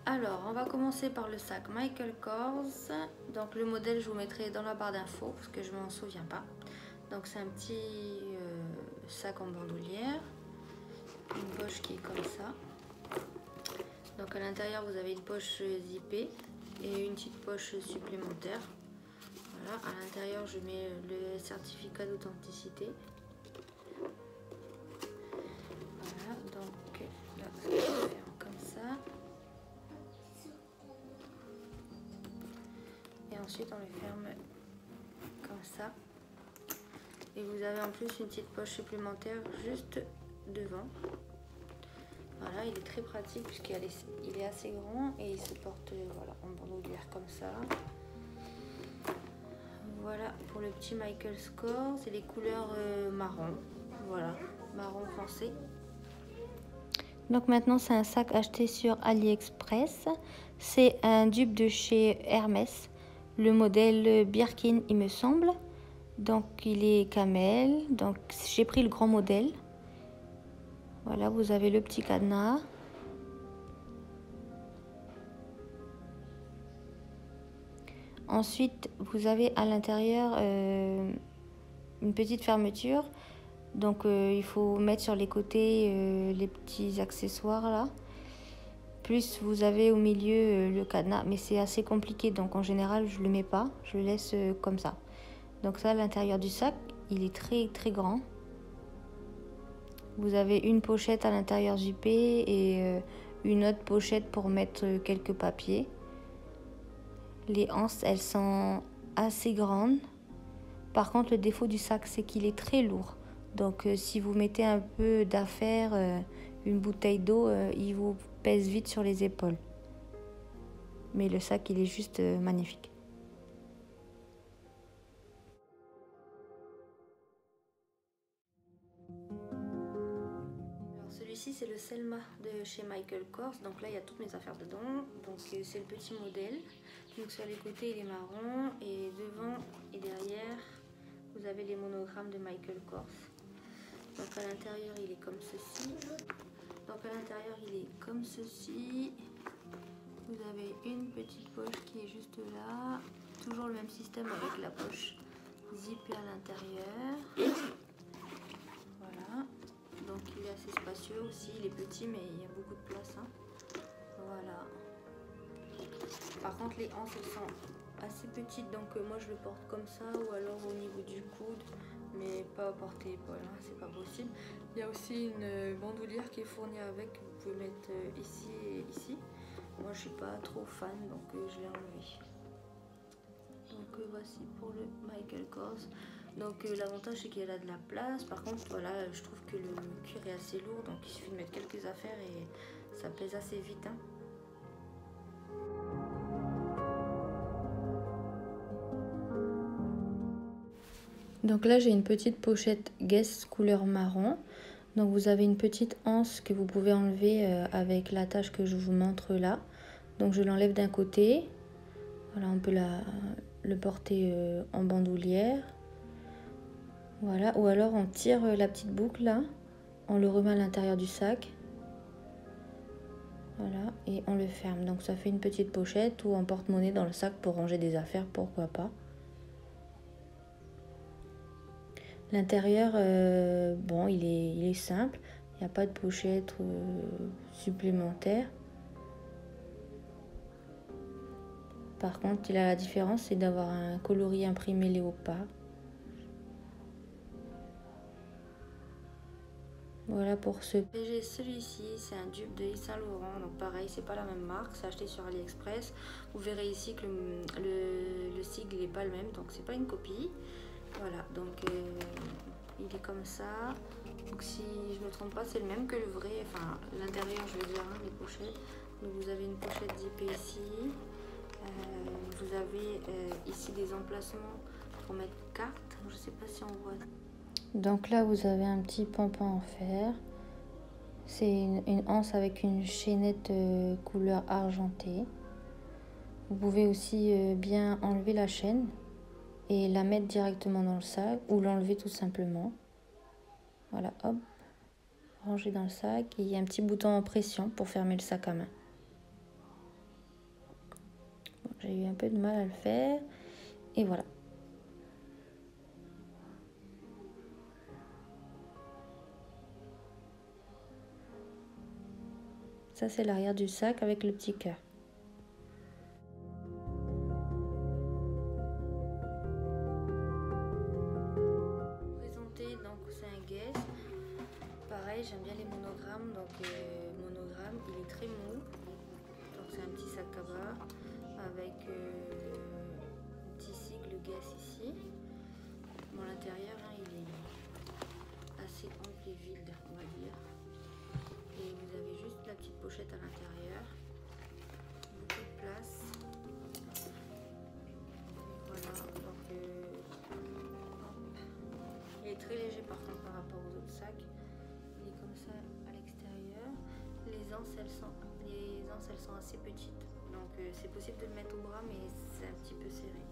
Alors, on va commencer par le sac Michael Kors. Donc le modèle, je vous mettrai dans la barre d'infos parce que je m'en souviens pas. Donc c'est un petit sac en bandoulière, une poche qui est comme ça. Donc à l'intérieur, vous avez une poche zippée et une petite poche supplémentaire. Voilà, à l'intérieur, je mets le certificat d'authenticité. Voilà, donc là, ça va se faire comme ça. Et ensuite, on le ferme comme ça. Et vous avez en plus une petite poche supplémentaire juste devant. Voilà, il est très pratique puisqu'il est assez grand et il se porte voilà, en bandoulière comme ça. Voilà pour le petit Michael Kors, c'est les couleurs marron, voilà, marron foncé. Donc maintenant c'est un sac acheté sur AliExpress, c'est un dupe de chez Hermès, le modèle Birkin il me semble. Donc il est camel, donc j'ai pris le grand modèle. Voilà, vous avez le petit cadenas. Ensuite, vous avez à l'intérieur une petite fermeture. Donc, il faut mettre sur les côtés les petits accessoires là. Plus, vous avez au milieu le cadenas. Mais c'est assez compliqué. Donc, en général, je ne le mets pas. Je le laisse comme ça. Donc, ça, à l'intérieur du sac, il est très, très grand. Vous avez une pochette à l'intérieur zippée et une autre pochette pour mettre quelques papiers. Les anses, elles sont assez grandes. Par contre, le défaut du sac, c'est qu'il est très lourd. Donc, si vous mettez un peu d'affaires, une bouteille d'eau, il vous pèse vite sur les épaules. Mais le sac, il est juste magnifique. Alors, celui-ci, c'est le Selma de chez Michael Kors. Donc là, il y a toutes mes affaires dedans. Donc, c'est le petit modèle. Donc, sur les côtés, il est marron. Et devant et derrière, vous avez les monogrammes de Michael Kors. Donc à l'intérieur il est comme ceci. Donc à l'intérieur il est comme ceci. Vous avez une petite poche qui est juste là. Toujours le même système avec la poche zippée à l'intérieur. Voilà. Donc il est assez spacieux aussi. Il est petit mais il y a beaucoup de place. Hein. Voilà. Par contre les hanches elles sont assez petites donc moi je le porte comme ça ou alors au niveau du coude. Mais pas à porter épaule, hein, c'est pas possible. Il y a aussi une bandoulière qui est fournie avec, vous pouvez mettre ici et ici. Moi je suis pas trop fan donc je l'ai enlevé. Donc voici pour le Michael Kors. Donc l'avantage c'est qu'il y a de la place, par contre voilà je trouve que le cuir est assez lourd donc il suffit de mettre quelques affaires et ça pèse assez vite. Hein. Donc là j'ai une petite pochette Guess couleur marron. Donc vous avez une petite anse que vous pouvez enlever avec l'attache que je vous montre là. Donc je l'enlève d'un côté. Voilà, on peut le porter en bandoulière. Voilà, ou alors on tire la petite boucle là. On le remet à l'intérieur du sac. Voilà, et on le ferme. Donc ça fait une petite pochette ou un porte-monnaie dans le sac pour ranger des affaires, pourquoi pas. L'intérieur, bon, il est simple. Il n'y a pas de pochette supplémentaire. Par contre, la différence, c'est d'avoir un coloris imprimé léopard. Voilà pour ce. J'ai celui-ci, c'est un dupe de Yves Saint Laurent. Donc pareil, c'est pas la même marque, c'est acheté sur AliExpress. Vous verrez ici que le sigle n'est pas le même, donc c'est pas une copie. Voilà, donc il est comme ça. Donc si je me trompe pas, c'est le même que le vrai. Enfin, l'intérieur, je veux dire, hein, les pochettes. Donc vous avez une pochette zippée ici. Vous avez ici des emplacements pour mettre cartes. Je sais pas si on voit. Donc là, vous avez un petit pompon en fer. C'est une anse avec une chaînette couleur argentée. Vous pouvez aussi bien enlever la chaîne et la mettre directement dans le sac ou l'enlever tout simplement. Voilà, hop, ranger dans le sac. Et il y a un petit bouton en pression pour fermer le sac à main. j'ai eu un peu de mal à le faire. Et voilà. Ça, c'est l'arrière du sac avec le petit cœur. Présenter, donc c'est un Guess. Pareil, j'aime bien les monogrammes. Donc monogramme, il est très mou. Donc c'est un petit sac à bas avec un petit sigle Guess ici. Bon, l'intérieur, hein, il est assez ample et vide, on va dire. Et vous avez juste la petite pochette à l'intérieur, beaucoup de place. Voilà, donc il est très léger par contre par rapport aux autres sacs. Il est comme ça à l'extérieur. Les anses elles sont assez petites, donc c'est possible de le mettre au bras, mais c'est un petit peu serré.